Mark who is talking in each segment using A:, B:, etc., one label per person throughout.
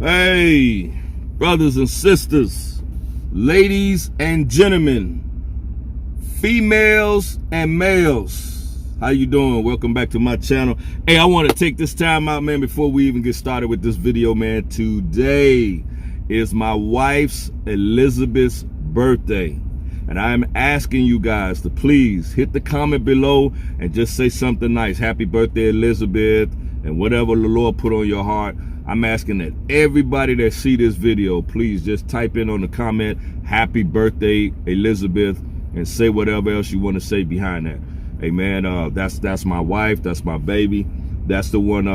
A: Hey, brothers and sisters, ladies and gentlemen, females and males, how you doing? Welcome back to my channel. Hey, I want to take this time out, man, before we even get started with this video, man. Today is my wife's Elizabeth's birthday, and I'm asking you guys to please hit the comment below and just say something nice. Happy birthday, Elizabeth, and whatever the Lord put on your heart. I'm asking that everybody that see this video, please just type in on the comment, happy birthday, Elizabeth, and say whatever else you want to say behind that. Hey, man, that's my wife, that's my baby, that's the one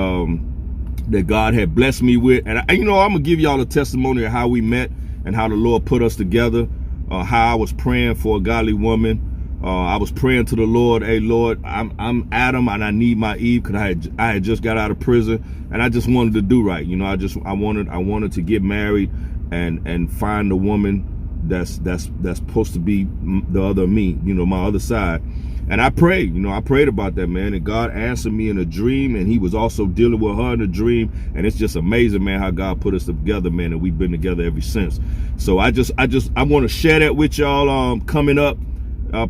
A: that God had blessed me with. And I'm gonna give y'all a testimony of how we met and how the Lord put us together, how I was praying for a godly woman. I was praying to the Lord, hey Lord, I'm Adam and I need my Eve, because I had just got out of prison and I just wanted to do right. I wanted to get married and find a woman that's supposed to be the other me, my other side. And I prayed, I prayed about that, man, and God answered me in a dream, and he was also dealing with her in a dream. And it's just amazing, man, how God put us together, man, and we've been together ever since. So I want to share that with y'all coming up.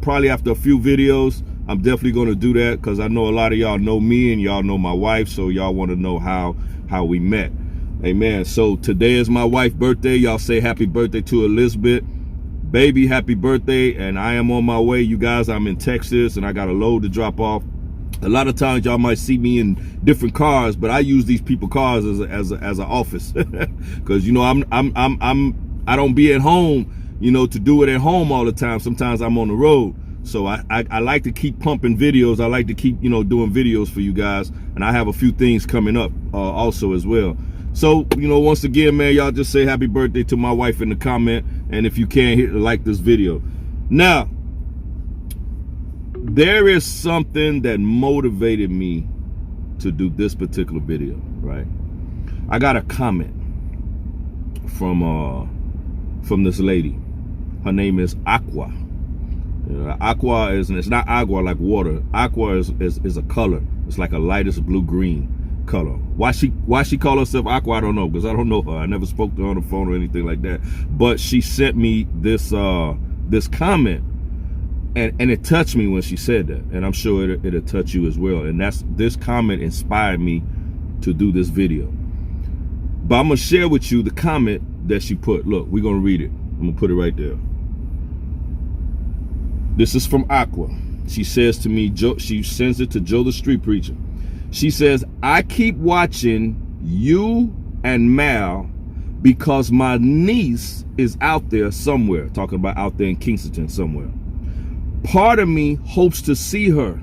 A: Probably after a few videos, I'm definitely going to do that, because I know a lot of y'all know me and y'all know my wife, so y'all want to know how we met. Amen. So today is my wife's birthday. Y'all say happy birthday to Elizabeth. Baby, happy birthday. And I am on my way, you guys. I'm in Texas and I got a load to drop off. A lot of times y'all might see me in different cars, but I use these people cars as an office because I don't be at home, to do it at home all the time. Sometimes I'm on the road. So I like to keep pumping videos. I like to keep, doing videos for you guys. And I have a few things coming up also as well. So, once again, man, y'all just say happy birthday to my wife in the comment. And if you can, hit like this video. Now, there is something that motivated me to do this particular video, right? I got a comment from this lady. Her name is Aqua. Aqua is, and it's not agua like water. Aqua is a color. It's like a lightest blue-green color. Why she call herself Aqua, I don't know, because I don't know her. I never spoke to her on the phone or anything like that. But she sent me this comment, and it touched me when she said that, and I'm sure it'll touch you as well. And this comment inspired me to do this video. But I'm gonna share with you the comment that she put. Look, we're gonna read it. I'm gonna put it right there. This is from Aqua. She says to me, she sends it to Joe the Street Preacher. She says, I keep watching you and Mal because my niece is out there somewhere, talking about out there in Kensington somewhere. Part of me hopes to see her,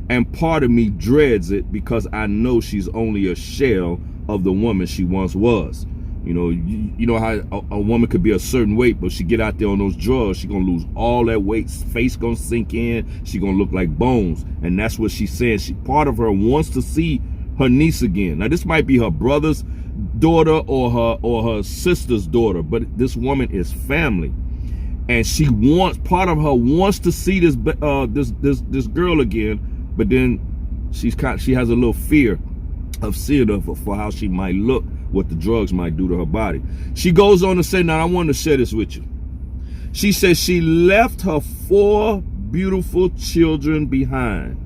A: and part of me dreads it because I know she's only a shell of the woman she once was. You know how a woman could be a certain weight, but she get out there on those drugs, she gonna lose all that weight, face gonna sink in, she gonna look like bones. And that's what she's saying. Part of her wants to see her niece again. Now this might be her brother's daughter or her sister's daughter, but this woman is family, and part of her wants to see this girl again. But then she has a little fear of seeing her for how she might look, what the drugs might do to her body. She goes on to say, now I want to share this with you. She says she left her 4 beautiful children behind.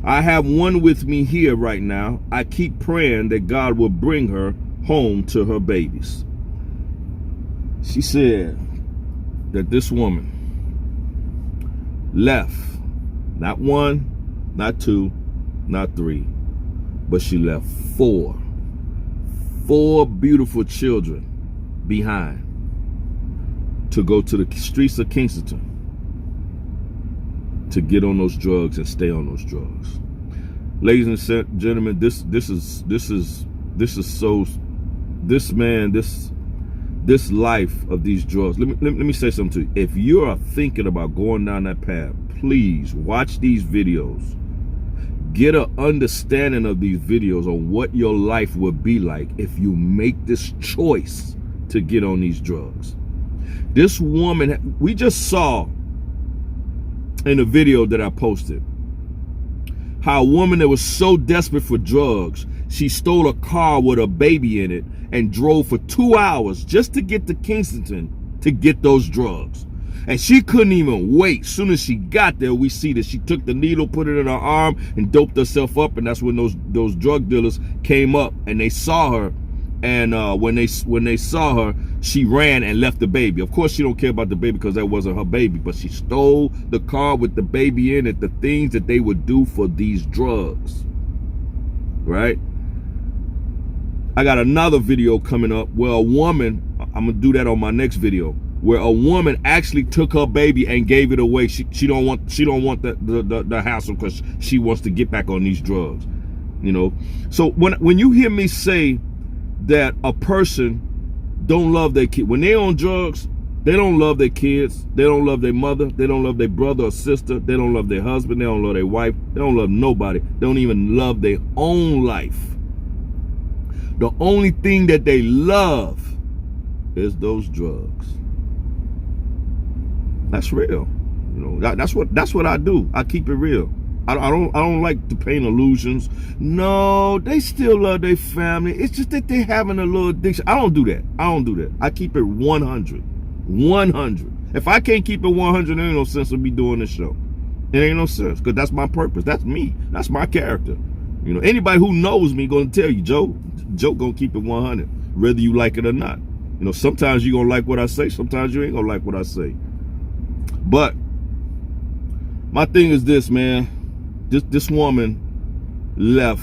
A: I have one with me here right now. I keep praying that God will bring her home to her babies. She said that this woman left not 1, not 2, not 3, but she left 4 beautiful children behind to go to the streets of Kensington to get on those drugs and stay on those drugs. Ladies and gentlemen, this life of these drugs. Let me say something to you. If you are thinking about going down that path, please watch these videos. Get an understanding of these videos on what your life would be like if you make this choice to get on these drugs. This woman, we just saw in a video that I posted, how a woman that was so desperate for drugs, she stole a car with a baby in it and drove for 2 hours just to get to Kensington to get those drugs. And she couldn't even wait. As soon as she got there, we see that she took the needle, put it in her arm, and doped herself up. And that's when those drug dealers came up and they saw her. And when they saw her, she ran and left the baby. Of course, she don't care about the baby because that wasn't her baby. But she stole the car with the baby in it. The things that they would do for these drugs, right? I got another video coming up where a woman, I'm gonna do that on my next video, where a woman actually took her baby and gave it away. She don't want the hassle because she wants to get back on these drugs, you know. So when you hear me say that a person don't love their kid, when they're on drugs, they don't love their kids, they don't love their mother, they don't love their brother or sister, they don't love their husband, they don't love their wife, they don't love nobody, they don't even love their own life. The only thing that they love is those drugs. That's real, you know. That's what I do. I keep it real. I don't like to paint illusions. No, they still love their family. It's just that they're having a little addiction. I don't do that. I keep it 100. 100. If I can't keep it 100, there ain't no sense of me doing this show. It ain't no sense, because that's my purpose. That's me. That's my character. You know, anybody who knows me gonna tell you, Joe gonna keep it 100, whether you like it or not. You know, sometimes you gonna like what I say, sometimes you ain't gonna like what I say. But my thing is this, man. This woman left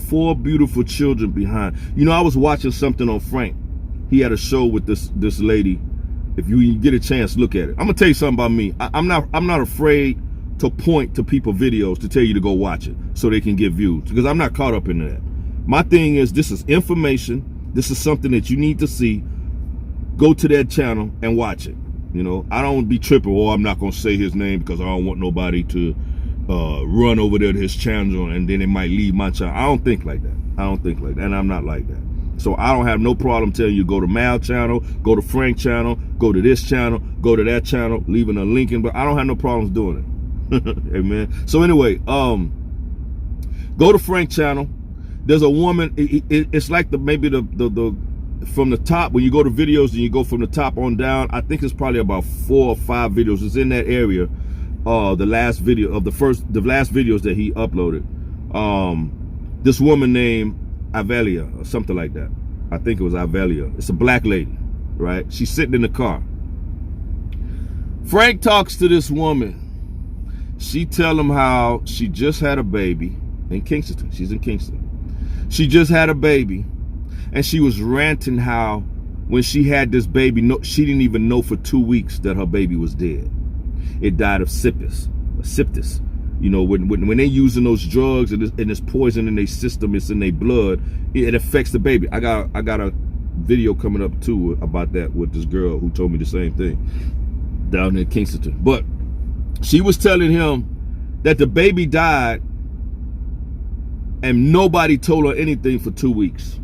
A: 4 beautiful children behind. You know, I was watching something on Frank. He had a show with this lady. If you get a chance, look at it. I'm gonna tell you something about me. I'm not afraid to point to people videos to tell you to go watch it so they can get views, because I'm not caught up in that. My thing is, this is information. This is something that you need to see. Go to that channel and watch it. You know, I don't be tripping. Oh, I'm not gonna say his name because I don't want nobody to run over there to his channel and then it might leave my channel. I don't think like that. I don't think like that, and I'm not like that. So I don't have no problem telling you go to Mal channel, go to Frank channel, go to this channel, go to that channel, leaving a link in, but I don't have no problems doing it. Amen. So anyway, go to Frank channel. There's a woman. It's like maybe the from the top, when you go to videos and you go from the top on down. I think it's probably about 4 or 5 videos. It's in that area. The last video of the last videos that he uploaded. This woman named Avelia or something like that. I think it was Avelia. It's a black lady, right? She's sitting in the car. Frank talks to this woman. She tell him how she just had a baby in Kensington. She's in Kingston. She just had a baby, and she was ranting how when she had this baby, she didn't even know for 2 weeks that her baby was dead. It died of sepsis. You know, when they're using those drugs and it's poison in their system, it's in their blood, it affects the baby. I got a video coming up too about that with this girl who told me the same thing down in Kensington. But she was telling him that the baby died and nobody told her anything for 2 weeks.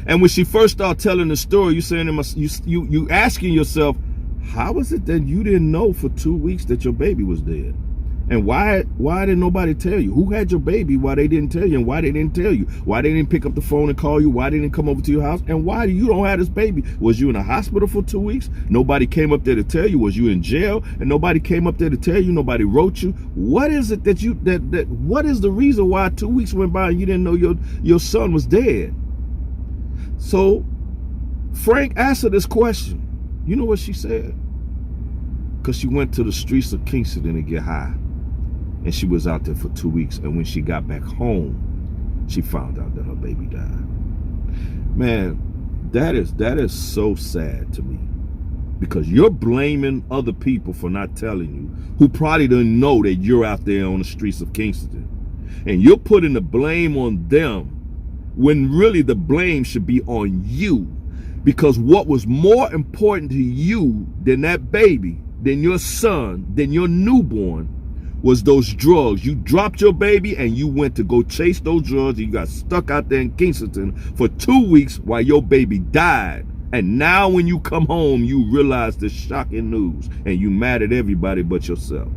A: And when she first started telling the story, you asking yourself, how is it that you didn't know for 2 weeks that your baby was dead? And why didn't nobody tell you? Who had your baby? Why they didn't tell you? And why they didn't tell you? Why they didn't pick up the phone and call you? Why they didn't come over to your house? And why you don't have this baby? Was you in a hospital for 2 weeks? Nobody came up there to tell you? Was you in jail and nobody came up there to tell you? Nobody wrote you? What is it that what is the reason why 2 weeks went by and you didn't know your son was dead? So Frank asked her this question. You know what she said? Because she went to the streets of Kingston to get high. And she was out there for 2 weeks. And when she got back home, she found out that her baby died. Man, that is so sad to me. Because you're blaming other people for not telling you, who probably didn't know that you're out there on the streets of Kingston. And you're putting the blame on them when really the blame should be on you. Because what was more important to you than that baby, than your son, than your newborn, was those drugs. You dropped your baby and you went to go chase those drugs. And you got stuck out there in Kensington for 2 weeks while your baby died. And now when you come home, you realize the shocking news and you mad at everybody but yourself.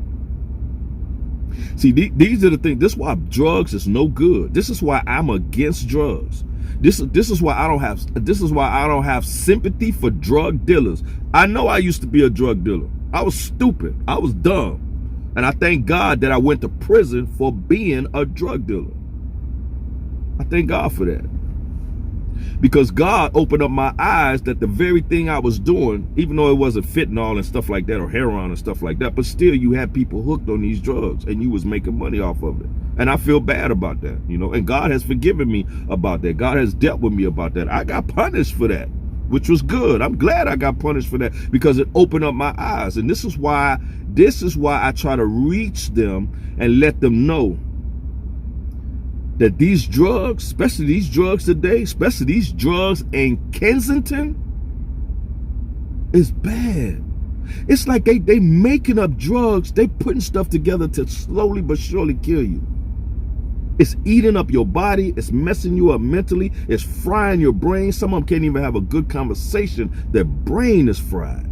A: See, these are the things. This is why drugs is no good. This is why I'm against drugs. This is why I don't have sympathy for drug dealers. I know I used to be a drug dealer. I was stupid. I was dumb. And I thank God that I went to prison for being a drug dealer. I thank God for that. Because God opened up my eyes that the very thing I was doing, even though it wasn't fentanyl and stuff like that or heroin and stuff like that, but still you had people hooked on these drugs and you was making money off of it. And I feel bad about that, you know, and God has forgiven me about that. God has dealt with me about that. I got punished for that, which was good. I'm glad I got punished for that because it opened up my eyes. And this is why I try to reach them and let them know that these drugs, especially these drugs today, especially these drugs in Kensington, is bad. It's like they making up drugs, they putting stuff together to slowly but surely kill you. It's eating up your body, it's messing you up mentally, it's frying your brain. Some of them can't even have a good conversation. Their brain is fried.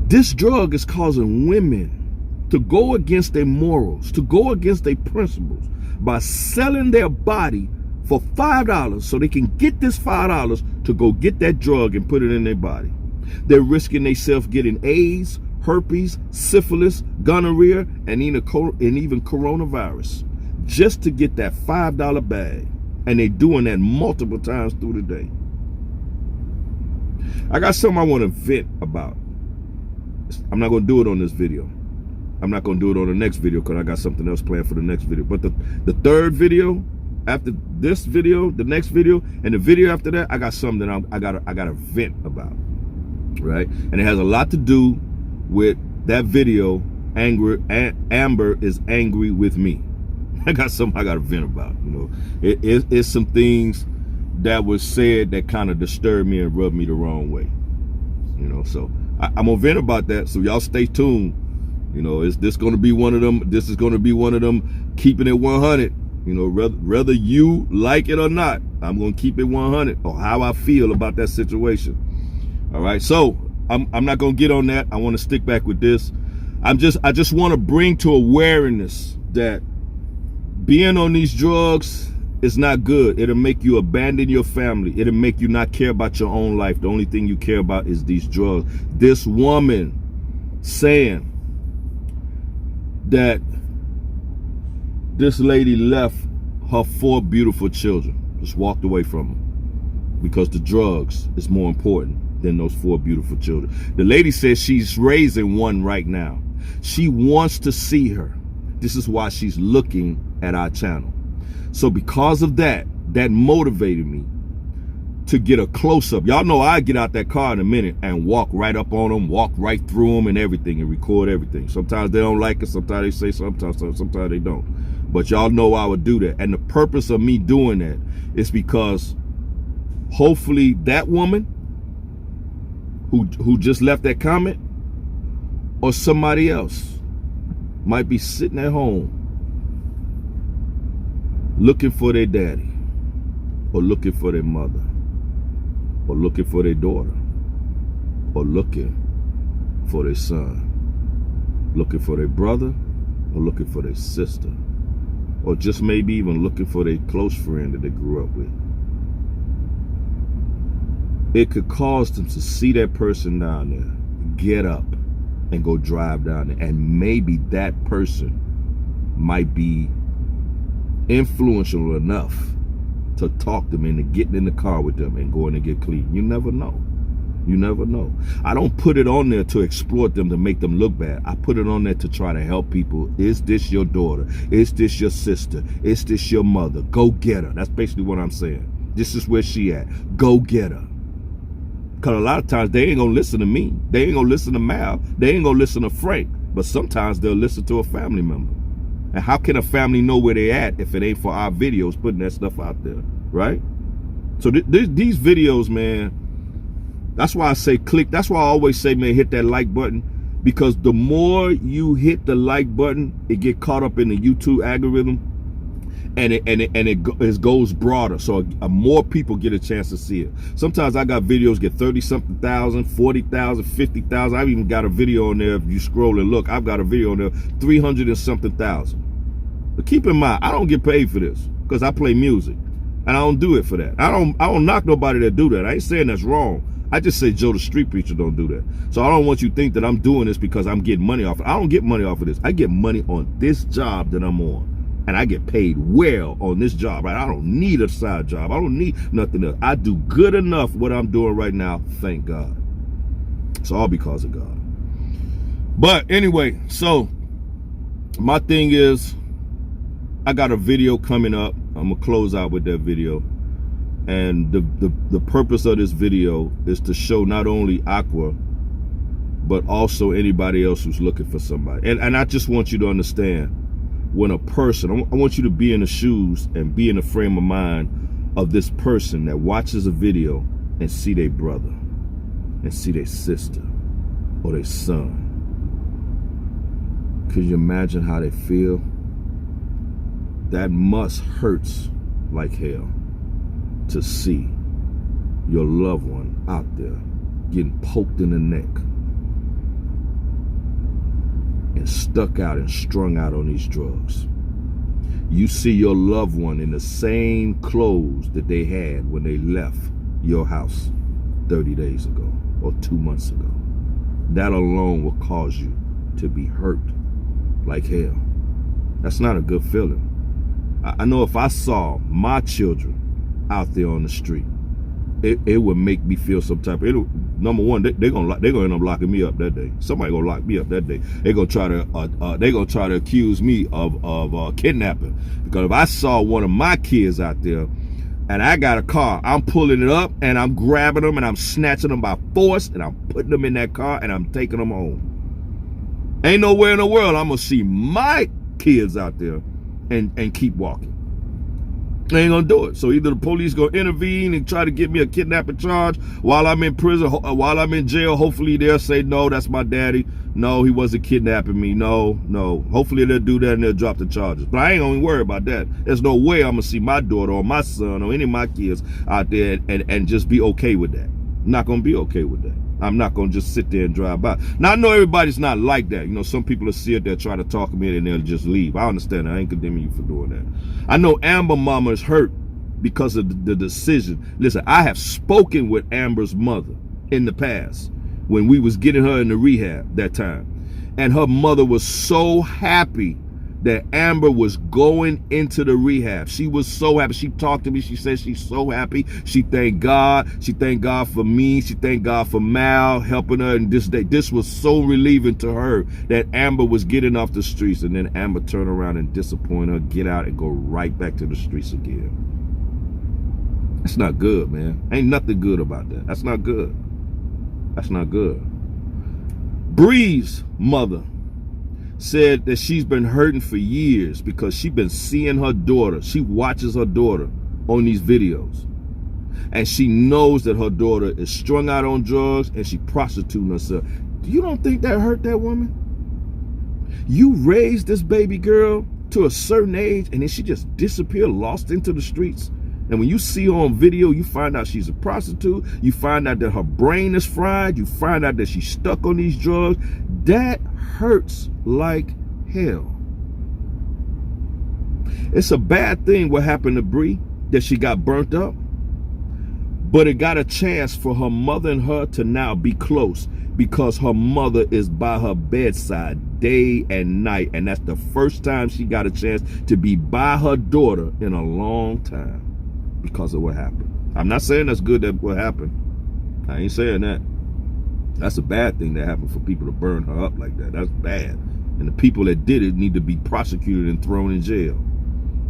A: This drug is causing women to go against their morals, to go against their principles by selling their body for $5 so they can get this $5 to go get that drug and put it in their body. They're risking themselves getting AIDS, herpes, syphilis, gonorrhea, and even coronavirus just to get that $5 bag. And they're doing that multiple times through the day. I got something I want to vent about. I'm not going to do it on this video. I'm not going to do it on the next video because I got something else planned for the next video. But the third video, after this video, the next video, and the video after that, I got something that I gotta vent about, right? And it has a lot to do with that video. Amber is angry with me. I got something I gotta vent about. You know, it's some things that was said that kind of disturbed me and rubbed me the wrong way. You know, so I'm gonna vent about that. So y'all stay tuned. You know, is this going to be one of them? This is going to be one of them keeping it 100. You know, whether you like it or not, I'm going to keep it 100 or how I feel about that situation. All right. So I'm not going to get on that. I want to stick back with this. I just want to bring to awareness that being on these drugs is not good. It'll make you abandon your family. It'll make you not care about your own life. The only thing you care about is these drugs. This woman saying that this lady left her 4 beautiful children, just walked away from them because the drugs is more important than those 4 beautiful children. The lady says she's raising one right now. She wants to see her. This is why she's looking at our channel. So because of that motivated me to get a close-up. Y'all know I get out that car in a minute and walk right up on them, walk right through them and everything and record everything. Sometimes they don't like it, sometimes they say sometimes they don't. But y'all know I would do that. And the purpose of me doing that is because hopefully that woman who just left that comment or somebody else might be sitting at home looking for their daddy or looking for their mother, or looking for their daughter, or looking for their son, looking for their brother, or looking for their sister, or just maybe even looking for their close friend that they grew up with. It could cause them to see that person down there, get up and go drive down there, and maybe that person might be influential enough to talk them into getting in the car with them and going to get clean. You never know. You never know. I don't put it on there to exploit them, to make them look bad. I put it on there to try to help people. Is this your daughter? Is this your sister? Is this your mother? Go get her. That's basically what I'm saying. This is where she at. Go get her. Because a lot of times they ain't going to listen to me. They ain't going to listen to Mal. They ain't going to listen to Frank. But sometimes they'll listen to a family member. And how can a family know where they at if it ain't for our videos putting that stuff out there, right? So these videos, man, that's why I say click. That's why I always say, man, hit that like button. Because the more you hit the like button, it get caught up in the YouTube algorithm. and it goes broader, so more people get a chance to see it. Sometimes I got videos get 30-something thousand, 40,000, 50,000. I've even got a video on there. If you scroll and look, I've got a video on there 300 and something thousand. But keep in mind, I don't get paid for this because I play music, and I don't do it for that. I don't knock nobody that do that. I ain't saying that's wrong. I just say Joe the Street Preacher don't do that. So I don't want you to think that I'm doing this because I'm getting money off it. I don't get money off of this. I get money on this job that I'm on. And I get paid well on this job, right? I don't need a side job. I don't need nothing else. I do good enough what I'm doing right now, thank God. It's all because of God. But anyway, so my thing is, I got a video coming up. I'm gonna close out with that video. And the purpose of this video is to show not only Aqua, but also anybody else who's looking for somebody. And I just want you to understand, when a person, I want you to be in the shoes and be in the frame of mind of this person that watches a video and see their brother and see their sister or their son. Could you imagine how they feel? That must hurts like hell to see your loved one out there getting poked in the neck and stuck out and strung out on these drugs. You see your loved one in the same clothes that they had when they left your house 30 days ago or 2 months ago. That alone will cause you to be hurt like hell. That's not a good feeling. I know if I saw my children out there on the street, it would make me feel some type of, number one, they're gonna end up locking me up that day. Somebody gonna lock me up that day. They're gonna try to accuse me of kidnapping, because if I saw one of my kids out there and I got a car, I'm pulling it up and I'm grabbing them and I'm snatching them by force and I'm putting them in that car and I'm taking them home. Ain't nowhere in the world I'm gonna see my kids out there and keep walking. They ain't gonna do it. So either the police gonna intervene and try to get me a kidnapping charge while I'm in prison, while I'm in jail. Hopefully they'll say, no, that's my daddy. No, he wasn't kidnapping me. No. Hopefully they'll do that and they'll drop the charges. But I ain't gonna worry about that. There's no way I'm gonna see my daughter or my son or any of my kids out there and just be okay with that. I'm not gonna be okay with that. I'm not gonna just sit there and drive by. Now I know everybody's not like that. You know, some people will sit there, try to talk me and they'll just leave. I understand that. I ain't condemning you for doing that. I know Amber mama is hurt because of the decision. Listen, I have spoken with Amber's mother in the past when we was getting her into rehab that time. And her mother was so happy that Amber was going into the rehab. She was so happy. She talked to me. She said she's so happy. She thanked God. She thanked God for me. She thanked God for Mal helping her in this day. This was so relieving to her that Amber was getting off the streets, and then Amber turned around and disappoint her, get out and go right back to the streets again. That's not good, man. Ain't nothing good about that. That's not good. That's not good. Bree's mother said that she's been hurting for years because she's been seeing her daughter. She watches her daughter on these videos. And she knows that her daughter is strung out on drugs and she prostituting herself. You don't think that hurt that woman? You raised this baby girl to a certain age and then she just disappeared, lost into the streets. And when you see her on video, you find out she's a prostitute. You find out that her brain is fried. You find out that she's stuck on these drugs. That hurts like hell. It's a bad thing what happened to Bree, that she got burnt up. But it got a chance for her mother and her to now be close, because her mother is by her bedside day and night. And that's the first time she got a chance to be by her daughter in a long time because of what happened. I'm not saying that's good that what happened. I ain't saying that. That's a bad thing that happened for people to burn her up like that. That's bad. And the people that did it need to be prosecuted and thrown in jail.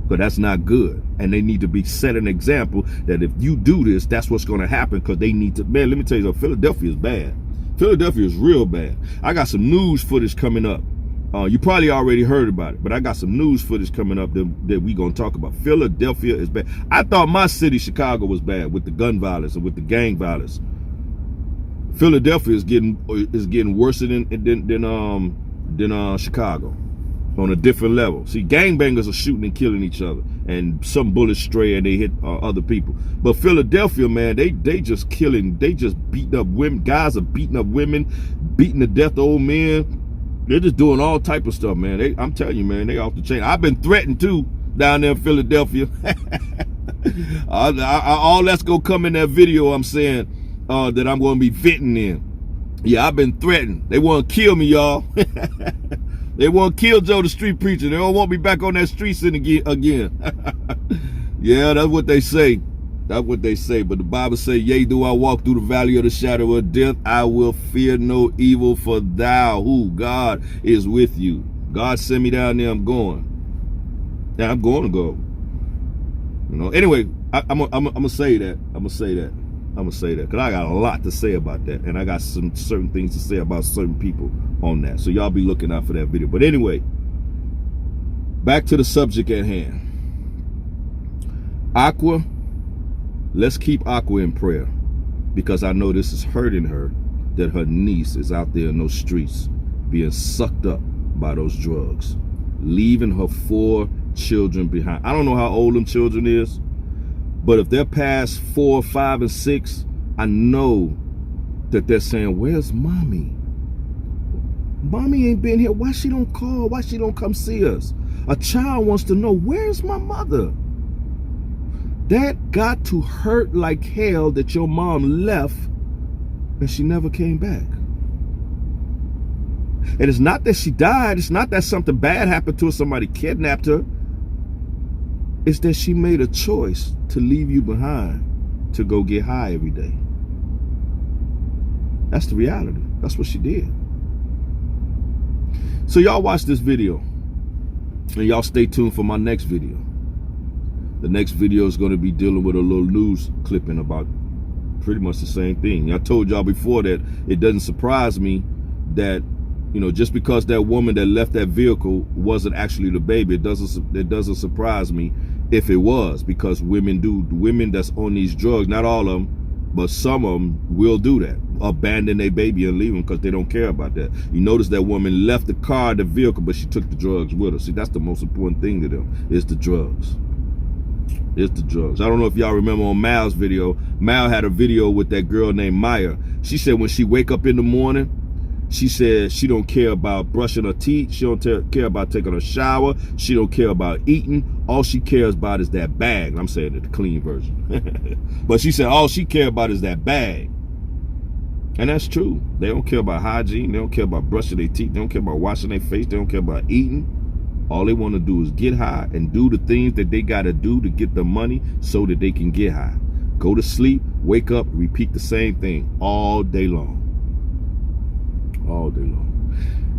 A: But that's not good. And they need to be set an example that if you do this, that's what's going to happen, because they need to. Man, let me tell you something. Philadelphia is bad. Philadelphia is real bad. I got some news footage coming up. You probably already heard about it, but I got some news footage coming up that we going to talk about. Philadelphia is bad. I thought my city, Chicago, was bad with the gun violence and with the gang violence. Philadelphia is getting worse than Chicago on a different level. See, gangbangers are shooting and killing each other, and some bullets stray and they hit other people. But Philadelphia, man, they just killing, they just beating up women. Guys are beating up women, beating to death old men. They're just doing all type of stuff, man. I'm telling you, man, they off the chain. I've been threatened too down there in Philadelphia. All that's gonna come in that video I'm saying that I'm gonna be venting in. Yeah, I've been threatened. They want to kill me, y'all. They want to kill Joe the Street Preacher. They don't want me back on that street scene again. Yeah, that's what they say. That's what they say. But the Bible says, yea, do I walk through the valley of the shadow of death, I will fear no evil, for thou, who? God, is with you. God sent me down there, I'm going. Yeah, I'm going to go. You know, anyway, I'm gonna say that. I'm gonna say that. Because I got a lot to say about that. And I got some certain things to say about certain people on that. So y'all be looking out for that video. But anyway, back to the subject at hand. Aqua. Let's keep Aqua in prayer, because I know this is hurting her, that her niece is out there in those streets being sucked up by those drugs, leaving her 4 children behind. I don't know how old them children is, but if they're past 4, 5, and 6, I know that they're saying, where's mommy? Mommy ain't been here. Why she don't call? Why she don't come see us? A child wants to know, where's my mother? That got to hurt like hell that your mom left and she never came back. And it's not that she died. It's not that something bad happened to her, somebody kidnapped her. It's that she made a choice to leave you behind to go get high every day. That's the reality. That's what she did. So y'all watch this video and y'all stay tuned for my next video. The next video is going to be dealing with a little news clipping about pretty much the same thing. I told y'all before that it doesn't surprise me that, you know, just because that woman that left that vehicle wasn't actually the baby, it doesn't surprise me if it was, because women that's on these drugs, not all of them, but some of them will do that, abandon their baby and leave them because they don't care about that. You notice that woman left the car, the vehicle, but she took the drugs with her. See, that's the most important thing to them, is the drugs. It's the drugs. I don't know if y'all remember on Mal's video. Mal had a video with that girl named Maya. She said when she wake up in the morning, she said she don't care about brushing her teeth. She don't care about taking a shower. She don't care about eating. All she cares about is that bag. I'm saying it, the clean version. But she said all she cares about is that bag. And that's true. They don't care about hygiene. They don't care about brushing their teeth. They don't care about washing their face. They don't care about eating. All they want to do is get high and do the things that they got to do to get the money so that they can get high. Go to sleep, wake up, repeat the same thing all day long. All day long.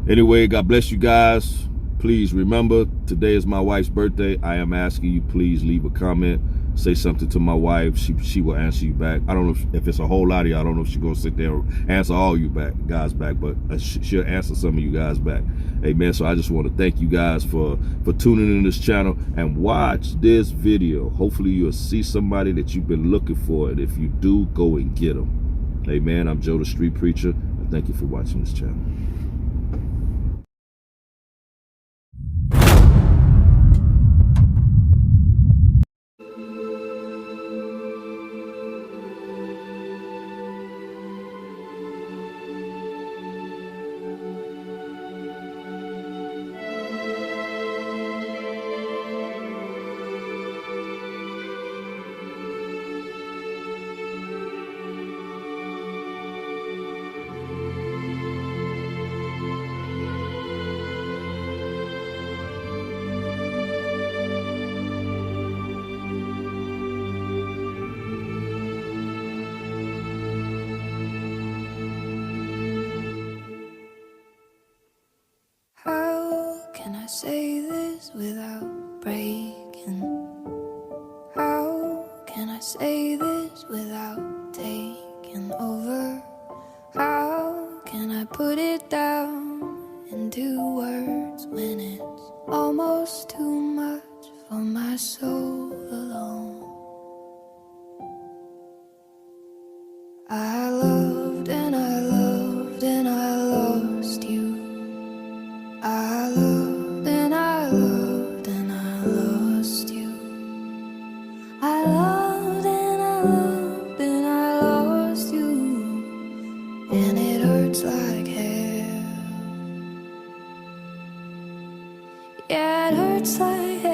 A: Anyway, God bless you guys. Please remember, today is my wife's birthday. I am asking you, please leave a comment. Say something to my wife. She will answer you back. I don't know if it's a whole lot of you. I don't know if she's going to sit there and answer all you guys back, but she'll answer some of you guys back. Amen. So I just want to thank you guys for tuning in this channel and watch this video. Hopefully you'll see somebody that you've been looking for. And if you do, go and get them. Amen. I'm Joe the Street Preacher, and thank you for watching this channel.
B: Say this without breaking? How can I say this without taking over? How can I put it down into words when it's almost too much for my soul alone? I loved and I loved and I lost you. I loved and I loved and I lost you. I loved and I loved and I lost you, and it hurts like hell. Yeah, it hurts like hell.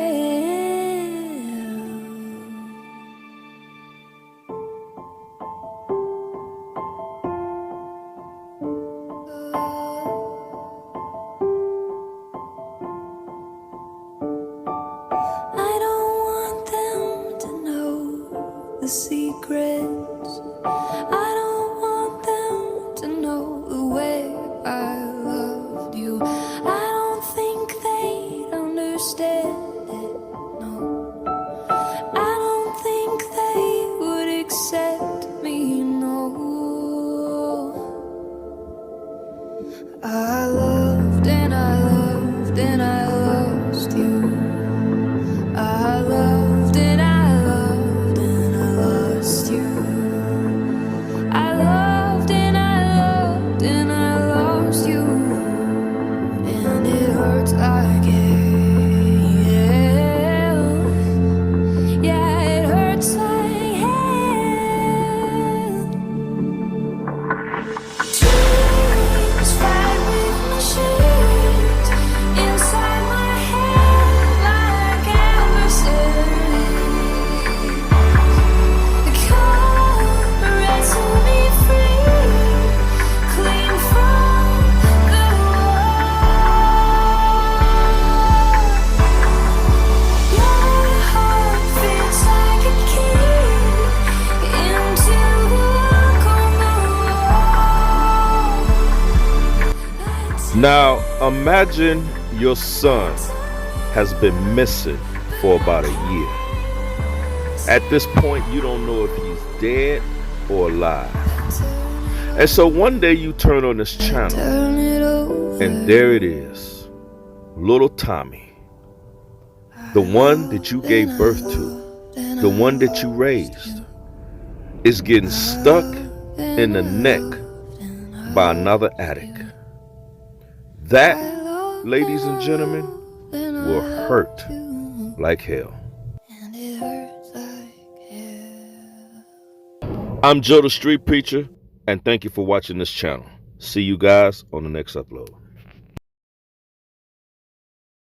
B: I don't want them to know the secrets. I don't want them to know the way I loved you. I don't think they'd understand it, no. I don't think they would accept me, no. I loved and I loved and I lost you. I loved and I loved and I lost you. I loved and I loved and I lost you, and it hurts like hell. Yeah, it hurts like hell. Dreams fight with machines inside my head like adversaries. Come wrestle me free, clean from the wall. Your heart fits like a key into the lock on the wall.
A: Now, imagine your son has been missing for about a year. At this point, you don't know if he's dead or alive. And so one day you turn on this channel,
B: Turn it over.
A: and there it is, little Tommy, the one that you gave birth to, the one that you raised, is getting stuck in the neck by another addict. That, ladies and gentlemen, will hurt like hell.
B: And it hurts like hell.
A: I'm Joe the Street Preacher, and thank you for watching this channel. See you guys on the next upload.